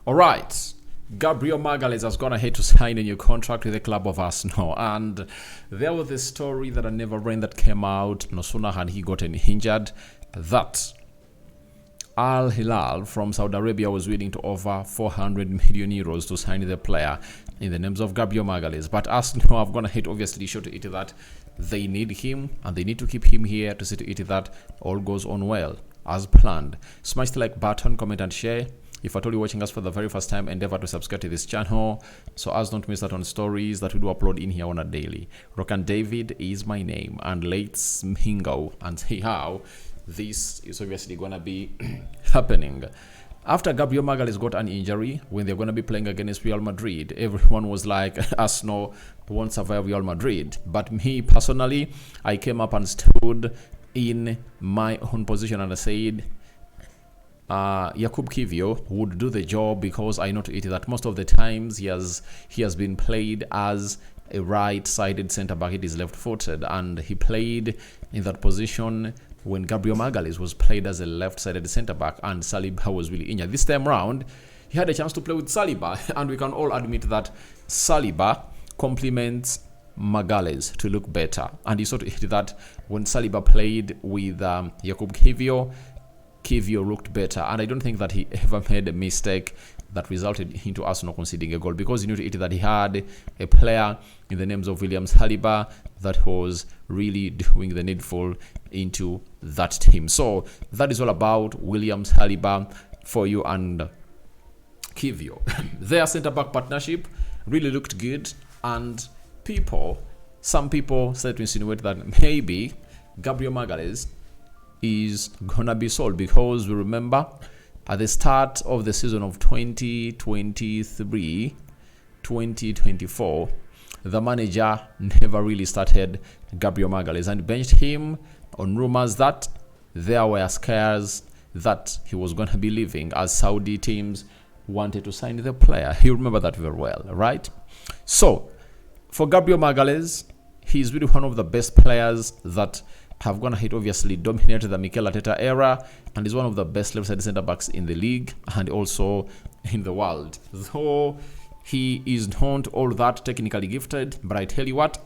All right. Gabriel Magalhães has gone ahead to sign a new contract with the club of Arsenal. And there was this story that I never ran that came out no sooner had he gotten injured that Al Hilal from Saudi Arabia was willing to offer 400 million euros to sign the player in the names of Gabriel Magalhães. But Arsenal have gone ahead, obviously, show to it that they need him and they need to keep him here to see to it that all goes on well as planned. Smash the like button, comment and share. If at all you're watching us for the very first time, endeavor to subscribe to this channel so as not miss out on stories that we do upload in here on a daily. Rokani David is my name, and let's mingle and see how this is obviously gonna be happening. After Gabriel Magalhães got an injury when they're gonna be playing against Real Madrid, everyone was like, Arsenal won't survive Real Madrid. But me personally, I came up and stood in my own position and I said Jakub Kiwior would do the job, because I know to it that most of the times he has been played as a right-sided centre-back. It is left-footed, and he played in that position when Gabriel Magalhães was played as a left-sided centre-back and Saliba was really injured. This time round, he had a chance to play with Saliba, and we can all admit that Saliba complements Magalhães to look better. And you saw to it that when Saliba played with Jakub Kiwior looked better, and I don't think that he ever made a mistake that resulted into Arsenal conceding a goal, because he knew to it that he had a player in the names of William Saliba that was really doing the needful into that team. So that is all about William Saliba for you and Kiwior. Their centre-back partnership really looked good, and some people said to insinuate that maybe Gabriel Magalhães is gonna be sold, because we remember at the start of the season of 2023-2024, the manager never really started Gabriel Magalhães and benched him on rumors that there were scares that he was going to be leaving, as Saudi teams wanted to sign the player. You remember that very well, right? So for Gabriel Magalhães, he's really one of the best players that have gone ahead, obviously dominated the Mikel Arteta era, and is one of the best left-sided centre-backs in the league and also in the world. Though he is not all that technically gifted, but I tell you what,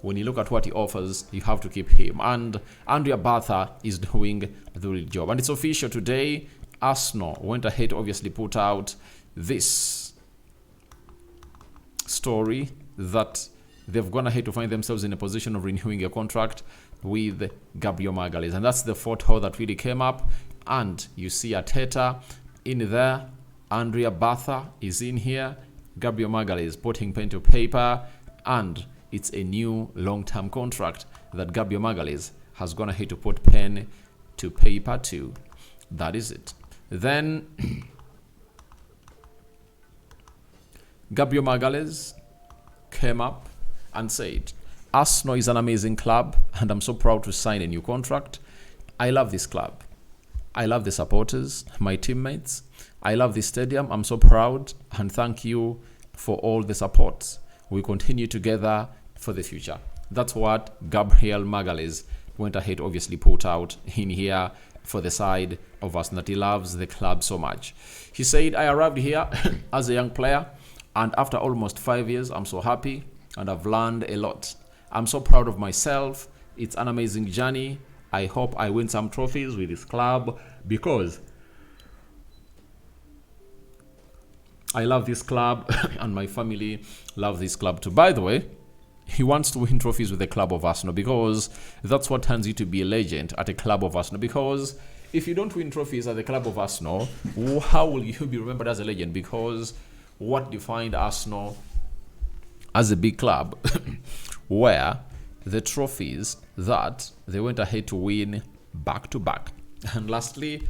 when you look at what he offers, you have to keep him. And Andrea Bartha is doing the real job. And it's official today. Arsenal went ahead, obviously put out this story that they've gone ahead to find themselves in a position of renewing a contract with Gabriel Magalhães. And that's the photo that really came up. And you see Arteta in there. Andrea Bartha is in here. Gabriel Magalhães putting pen to paper. And it's a new long-term contract that Gabriel Magalhães has gone ahead to put pen to paper to. That is it. Then Gabriel Magalhães came up and said, Arsenal is an amazing club, and I'm so proud to sign a new contract. I love this club. I love the supporters, my teammates. I love this stadium. I'm so proud, and thank you for all the support. We continue together for the future. That's what Gabriel Magalhães went ahead, obviously put out in here for the side of us, that he loves the club so much. He said, I arrived here as a young player, and after almost 5 years, I'm so happy, and I've learned a lot. I'm so proud of myself. It's an amazing journey. I hope I win some trophies with this club, because I love this club and my family love this club too. By the way, he wants to win trophies with the club of Arsenal, because that's what turns you to be a legend at a club of Arsenal. Because if you don't win trophies at the club of Arsenal, how will you be remembered as a legend? Because what defined Arsenal as a big club were the trophies that they went ahead to win back to back. And lastly,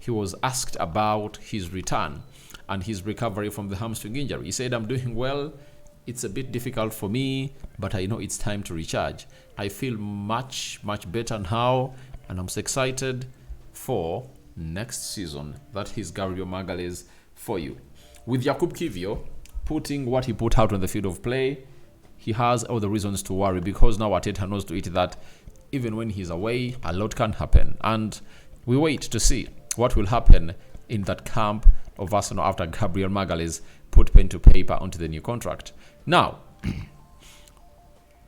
he was asked about his return and his recovery from the hamstring injury. He said, I'm doing well. It's a bit difficult for me, but I know it's time to recharge. I feel much better now, and I'm so excited for next season. That is Gabriel Magalhães for you. With Jakub Kiwior putting what he put out on the field of play, he has all the reasons to worry, because now Arteta knows to it that even when he's away, a lot can happen. And we wait to see what will happen in that camp of Arsenal after Gabriel Magalhães put pen to paper onto the new contract. Now,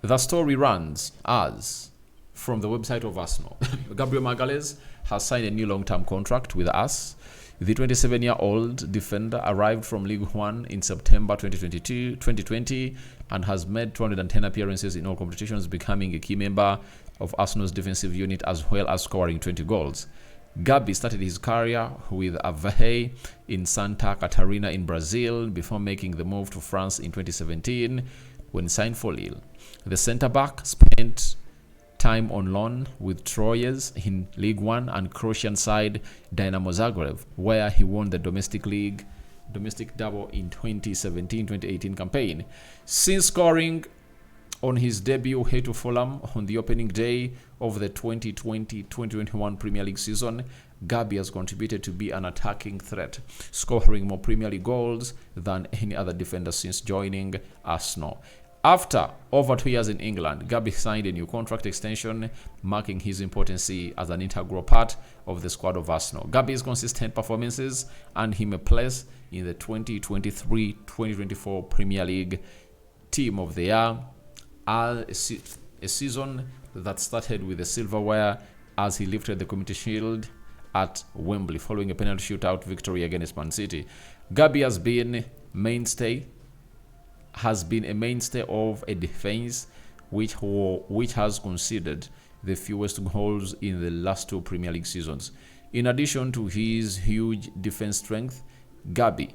the story runs as from the website of Arsenal. Gabriel Magalhães has signed a new long-term contract with us. The 27-year-old defender arrived from League One in September 2020 and has made 210 appearances in all competitions, becoming a key member of Arsenal's defensive unit as well as scoring 20 goals. Gabi started his career with Avaí in Santa Catarina in Brazil before making the move to France in 2017 when he signed for Lille. The centre-back spent time on loan with Troyes in League One and Croatian side Dinamo Zagreb, where he won the domestic double in 2017-2018 campaign. Since scoring on his debut head to Fulham on the opening day of the 2020-2021 Premier League season, Gabi has contributed to be an attacking threat, scoring more Premier League goals than any other defender since joining Arsenal. After over 2 years in England, Gabi signed a new contract extension, marking his importance as an integral part of the squad of Arsenal. Gabi's consistent performances earned him a place in the 2023-2024 Premier League Team of the Year, a season that started with the silverware as he lifted the Community Shield at Wembley following a penalty shootout victory against Man City. Gabi has been a mainstay of a defense which has conceded the fewest goals in the last 2 Premier League seasons. In addition to his huge defense strength, Gabi's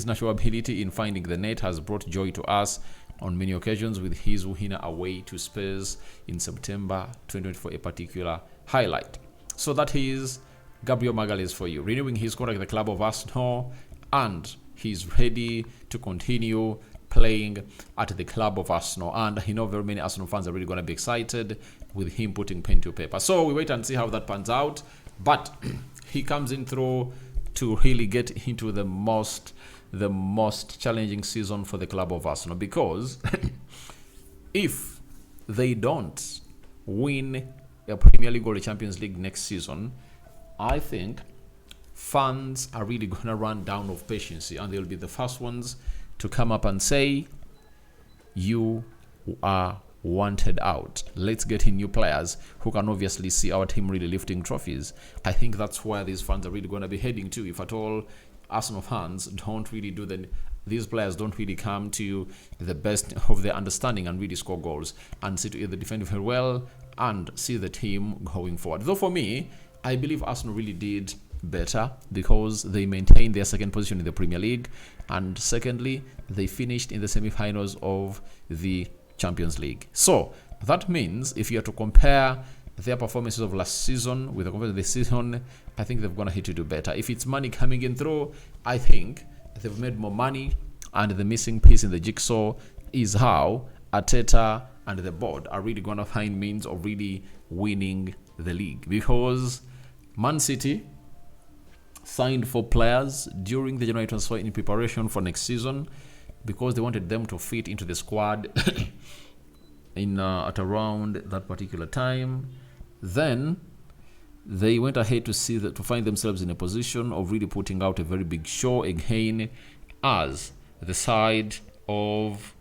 natural ability in finding the net has brought joy to us on many occasions, with his winner away to Spurs in September 2024 a particular highlight. So that is Gabriel Magalhães for you, renewing his contract with the club of Arsenal, and he's ready to continue playing at the club of Arsenal. And I know very many Arsenal fans are really going to be excited with him putting pen to paper. So we wait and see how that pans out. But he comes in through to really get into the most challenging season for the club of Arsenal, because if they don't win a Premier League or a Champions League next season, I think fans are really going to run down of patience, and they'll be the first ones to come up and say, you are wanted out. Let's get in new players who can obviously see our team really lifting trophies. I think that's where these fans are really going to be heading to. If at all Arsenal fans don't really these players don't really come to the best of their understanding and really score goals and see to either defend very well and see the team going forward. Though for me, I believe Arsenal really did better because they maintained their second position in the Premier League, and secondly, they finished in the semi-finals of the Champions League. So that means if you are to compare their performances of last season with the season, I think they've gonna hit to do better. If it's money coming in through, I think they've made more money, and the missing piece in the jigsaw is how Arteta and the board are really gonna find means of really winning the league, because Man City signed 4 players during the January transfer in preparation for next season because they wanted them to fit into the squad at around that particular time. Then they went ahead to find themselves in a position of really putting out a very big show again as the side of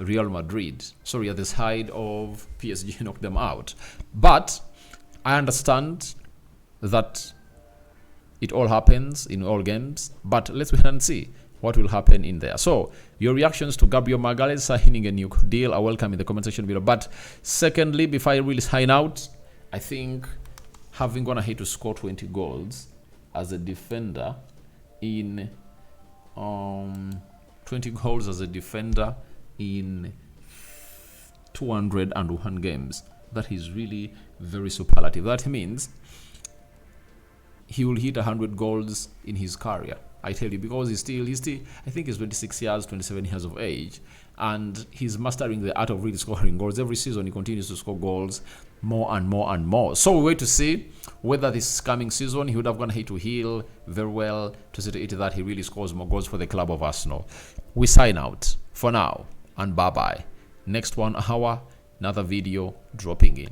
Real Madrid. Sorry, at the side of PSG knocked them out. But I understand that it all happens in all games, but let's wait and see what will happen in there. So your reactions to Gabriel Magalhães signing a new deal are welcome in the comment section below. But secondly, before I really sign out, I think having gone ahead to score 20 goals as a defender in 20 goals as a defender in 201 games, that is really very superlative. That means he will hit 100 goals in his career, I tell you, because he's still I think he's 27 years of age, and he's mastering the art of really scoring goals. Every season he continues to score goals more and more and more. So we wait to see whether this coming season he would have gone ahead to heal very well to see to it that he really scores more goals for the club of Arsenal. We sign out for now, and bye-bye. next 1 hour, another video dropping in.